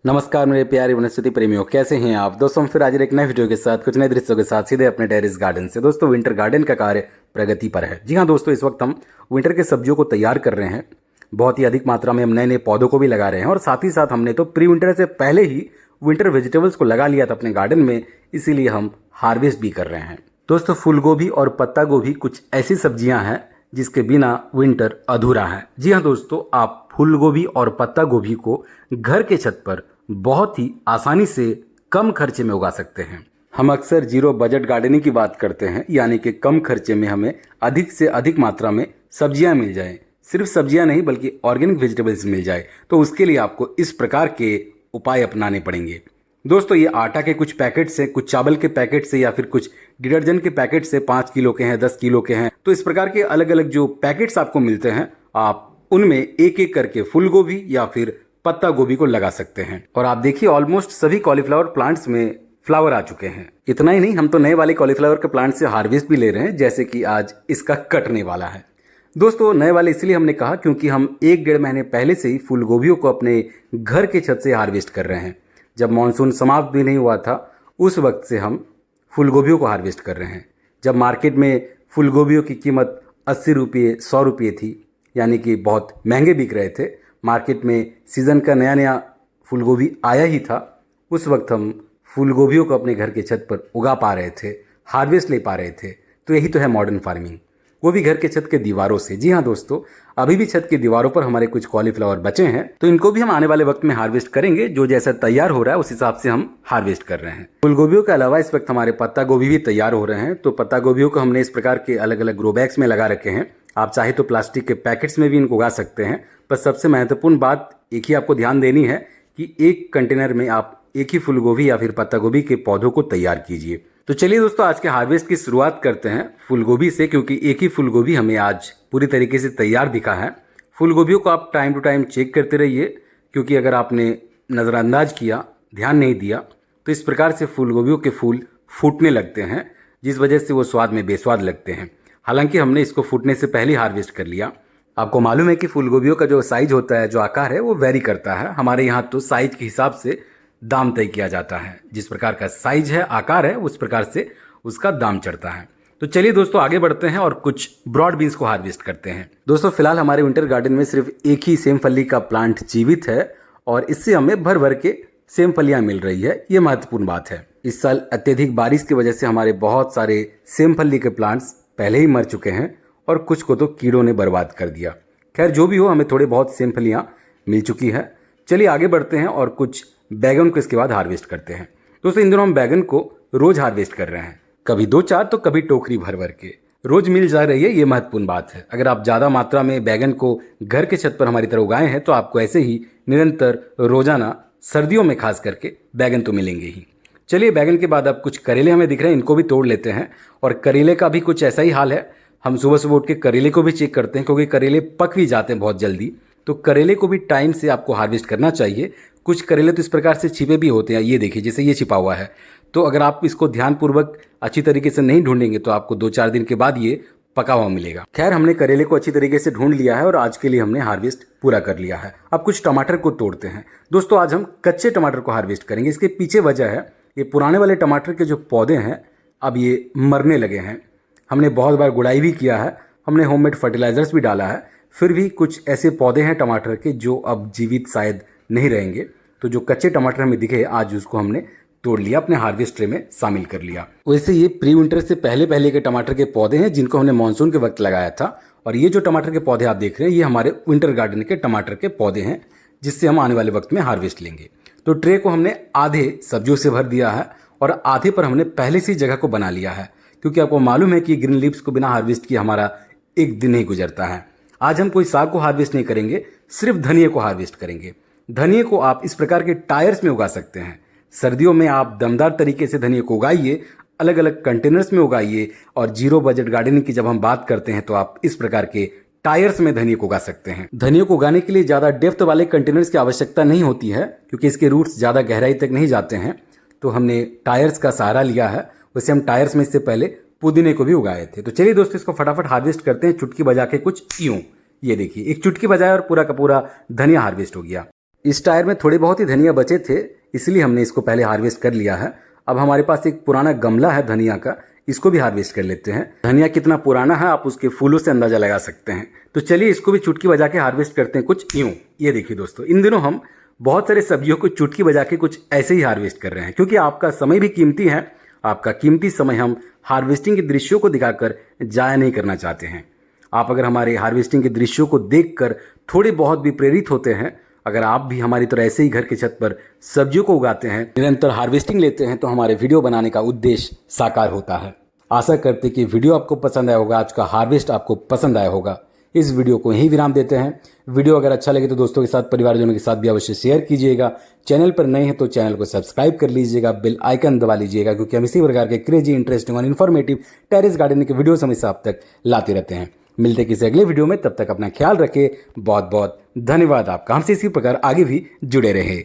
नमस्कार मेरे प्यारे वनस्पति प्रेमियों, कैसे हैं आप दोस्तों। हम फिर आज एक नए वीडियो के साथ कुछ नए दृश्यों के साथ सीधे अपने टेरेस गार्डन से। दोस्तों विंटर गार्डन का कार्य प्रगति पर है। जी हाँ दोस्तों, इस वक्त हम विंटर के सब्जियों को तैयार कर रहे हैं। बहुत ही अधिक मात्रा में हम नए नए पौधों को भी लगा रहे हैं और साथ ही साथ हमने तो प्री विंटर से पहले ही विंटर वेजिटेबल्स को लगा लिया था अपने गार्डन में, इसीलिए हम हार्वेस्ट भी कर रहे हैं। दोस्तों फूल गोभी और पत्ता गोभी कुछ ऐसी सब्जियां हैं जिसके बिना विंटर अधूरा है। जी हाँ दोस्तों, आप फूल गोभी और पत्ता गोभी को घर के छत पर बहुत ही आसानी से कम खर्चे में उगा सकते हैं। हम अक्सर जीरो बजट गार्डनिंग की बात करते हैं, यानी कि कम खर्चे में हमें अधिक से अधिक मात्रा में सब्जियां मिल जाए। सिर्फ सब्जियां नहीं बल्कि ऑर्गेनिक वेजिटेबल्स मिल जाए, तो उसके लिए आपको इस प्रकार के उपाय अपनाने पड़ेंगे। दोस्तों ये आटा के कुछ पैकेट से, कुछ चावल के पैकेट से या फिर कुछ डिटर्जेंट के पैकेट से 5 किलो के हैं, 10 किलो के हैं, तो इस प्रकार के अलग अलग जो पैकेट्स आपको मिलते हैं, आप उनमें एक एक करके फूल गोभी या फिर पत्ता गोभी को लगा सकते हैं। और आप देखिए ऑलमोस्ट सभी कॉलीफ्लावर प्लांट्स में फ्लावर आ चुके हैं। इतना ही नहीं, हम तो नए वाले कॉलीफ्लावर के प्लांट से हार्वेस्ट भी ले रहे हैं, जैसे कि आज इसका कटने वाला है। दोस्तों नए वाले इसलिए हमने कहा क्योंकि हम 1-1.5 महीने पहले से ही फूल गोभियों को अपने घर के छत से हार्वेस्ट कर रहे हैं। जब मानसून समाप्त भी नहीं हुआ था उस वक्त से हम फूल गोभियों को हार्वेस्ट कर रहे हैं। जब मार्केट में फूल गोभियों की कीमत 80 रुपये 100 रुपये थी, यानी कि बहुत महंगे बिक रहे थे, मार्केट में सीज़न का नया नया फूल गोभी आया ही था, उस वक्त हम फूल गोभियों को अपने घर के छत पर उगा पा रहे थे, हार्वेस्ट ले पा रहे थे। तो यही तो है मॉडर्न फार्मिंग, वो भी घर के छत के दीवारों से। जी हाँ दोस्तों, अभी भी छत की दीवारों पर हमारे कुछ कॉलीफ्लावर बचे हैं, तो इनको भी हम आने वाले वक्त में हार्वेस्ट करेंगे। जो जैसा तैयार हो रहा है उस हिसाब से हम हार्वेस्ट कर रहे हैं। फूल गोभियों के अलावा इस वक्त हमारे पत्ता गोभी भी तैयार हो रहे हैं। तो पत्ता गोभियों को हमने इस प्रकार के अलग अलग ग्रो बैग्स में लगा रखे हैं। आप चाहे तो प्लास्टिक के पैकेट्स में भी इनको उगा सकते हैं, पर सबसे महत्वपूर्ण बात एक ही आपको ध्यान देनी है कि एक कंटेनर में आप एक ही फूल गोभी या फिर पत्ता गोभी के पौधों को तैयार कीजिए। तो चलिए दोस्तों, आज के हार्वेस्ट की शुरुआत करते हैं फूल गोभी से, क्योंकि एक ही फूल गोभी हमें आज पूरी तरीके से तैयार दिखा है। फूल गोभियों को आप टाइम टू टाइम चेक करते रहिए, क्योंकि अगर आपने नज़रअंदाज किया, ध्यान नहीं दिया, तो इस प्रकार से फूल गोभियों के फूल फूटने लगते हैं, जिस वजह से वो स्वाद में बेस्वाद लगते हैं। हालांकि हमने इसको फूटने से पहले हार्वेस्ट कर लिया। आपको मालूम है कि फूल गोभियों का जो साइज होता है, जो आकार है, वो वेरी करता है। हमारे यहाँ तो साइज के हिसाब से दाम तय किया जाता है। जिस प्रकार का साइज है, आकार है, उस प्रकार से उसका दाम चढ़ता है। तो चलिए दोस्तों आगे बढ़ते हैं और कुछ ब्रॉड बीन्स को हार्वेस्ट करते हैं। दोस्तों फिलहाल हमारे विंटर गार्डन में सिर्फ एक ही सेम फली का प्लांट जीवित है और इससे हमें भर भर के सेम फलियां मिल रही है। ये महत्वपूर्ण बात है। इस साल अत्यधिक बारिश की वजह से हमारे बहुत सारे सेम फली के प्लांट्स पहले ही मर चुके हैं और कुछ को तो कीड़ों ने बर्बाद कर दिया। खैर जो भी हो, हमें थोड़े बहुत सेम फलियां मिल चुकी है। चलिए आगे बढ़ते हैं और कुछ बैगन को इसके बाद हार्वेस्ट करते हैं। दोस्तों इन दिनों हम बैगन को रोज हार्वेस्ट कर रहे हैं, कभी 2-4 तो कभी टोकरी भर भर के। रोज मिल जा रही है, ये महत्वपूर्ण बात है। अगर आप ज़्यादा मात्रा में बैगन को घर के छत पर हमारी तरह उगाए हैं तो आपको ऐसे ही निरंतर रोजाना सर्दियों में खास करके बैगन तो मिलेंगे ही। चलिए बैगन के बाद अब कुछ करेले हमें दिख रहे हैं, इनको भी तोड़ लेते हैं। और करेले का भी कुछ ऐसा ही हाल है। हम सुबह सुबह उठ के करेले को भी चेक करते हैं, क्योंकि करेले पक भी जाते हैं बहुत जल्दी। तो करेले को भी टाइम से आपको हार्वेस्ट करना चाहिए। कुछ करेले तो इस प्रकार से छिपे भी होते हैं, ये देखिए जैसे ये छिपा हुआ है। तो अगर आप इसको ध्यानपूर्वक अच्छी तरीके से नहीं ढूंढेंगे तो आपको 2-4 दिन के बाद ये पका हुआ मिलेगा। खैर हमने करेले को अच्छी तरीके से ढूंढ लिया है और आज के लिए हमने हार्वेस्ट पूरा कर लिया है। अब कुछ टमाटर को तोड़ते हैं। दोस्तों आज हम कच्चे टमाटर को हार्वेस्ट करेंगे। इसके पीछे वजह है, ये पुराने वाले टमाटर के जो पौधे हैं अब ये मरने लगे हैं। हमने बहुत बार गुड़ाई भी किया है, हमने होममेड फर्टिलाइजर्स भी डाला है, फिर भी कुछ ऐसे पौधे हैं टमाटर के जो अब जीवित शायद नहीं रहेंगे। तो जो कच्चे टमाटर हमें दिखे आज उसको हमने तोड़ लिया, अपने हार्वेस्ट ट्रे में शामिल कर लिया। वैसे ये प्री विंटर से पहले पहले के टमाटर के पौधे हैं जिनको हमने मानसून के वक्त लगाया था। और ये जो टमाटर के पौधे आप देख रहे हैं ये हमारे विंटर गार्डन के टमाटर के पौधे हैं, जिससे हम आने वाले वक्त में हार्वेस्ट लेंगे। तो ट्रे को हमने आधे सब्जियों से भर दिया है और आधे पर हमने पहले से जगह को बना लिया है, क्योंकि आपको मालूम है कि ग्रीन लीव्स को बिना हार्वेस्ट किए हमारा एक दिन ही गुजरता है। आज हम कोई साग को हार्वेस्ट नहीं करेंगे, सिर्फ धनिया को हार्वेस्ट करेंगे। धनिया को आप इस प्रकार के टायर्स में उगा सकते हैं। सर्दियों में आप दमदार तरीके से धनिया को उगाइए, अलग अलग कंटेनर्स में उगाइए। और जीरो बजट गार्डनिंग की जब हम बात करते हैं तो आप इस प्रकार के टायर्स में धनिया को उगा सकते हैं। धनिया को उगाने के लिए ज़्यादा डेप्थ वाले कंटेनर्स की आवश्यकता नहीं होती है, क्योंकि इसके रूट्स ज़्यादा गहराई तक नहीं जाते हैं। तो हमने टायर्स का सहारा लिया है। वैसे हम टायर्स में इससे पहले पुदीने को भी उगाए थे। तो चलिए दोस्तों इसको फटाफट हार्वेस्ट करते हैं, चुटकी बजा के कुछ यूं। ये देखिए एक चुटकी बजाए और पूरा का पूरा धनिया हार्वेस्ट हो गया। इस टायर में थोड़े बहुत ही धनिया बचे थे, इसलिए हमने इसको पहले हार्वेस्ट कर लिया है। अब हमारे पास एक पुराना गमला है धनिया का, इसको भी हार्वेस्ट कर लेते हैं। धनिया कितना पुराना है आप उसके फूलों से अंदाजा लगा सकते हैं। तो चलिए इसको भी चुटकी बजा के हार्वेस्ट करते हैं कुछ यूं। ये देखिए दोस्तों, इन दिनों हम बहुत सारे सब्जियों को चुटकी बजा के कुछ ऐसे ही हार्वेस्ट कर रहे हैं, क्योंकि आपका समय भी कीमती है। आपका कीमती समय हम हार्वेस्टिंग के दृश्यों को दिखाकर जाया नहीं करना चाहते हैं। आप अगर हमारे हार्वेस्टिंग के दृश्यों को देखकर थोड़े बहुत भी प्रेरित होते हैं, अगर आप भी हमारी तरह ऐसे ही घर की छत पर सब्जियों को उगाते हैं, निरंतर हार्वेस्टिंग लेते हैं, तो हमारे वीडियो बनाने का उद्देश्य साकार होता है। आशा करते कि वीडियो आपको पसंद आया होगा, आज का हार्वेस्ट आपको पसंद आया होगा। इस वीडियो को यहीं विराम देते हैं। वीडियो अगर अच्छा लगे तो दोस्तों के साथ, परिवारजनों के साथ भी अवश्य शेयर कीजिएगा। चैनल पर नए हैं तो चैनल को सब्सक्राइब कर लीजिएगा, बेल आइकन दबा लीजिएगा, क्योंकि हम इसी प्रकार के क्रेजी, इंटरेस्टिंग और इन्फॉर्मेटिव टेरेस गार्डनिंग के वीडियो हमेशा आप तक लाते रहते हैं। मिलते किसी अगले वीडियो में, तब तक अपना ख्याल रखें। बहुत बहुत धन्यवाद आपका। हमसे इसी प्रकार आगे भी जुड़े रहे।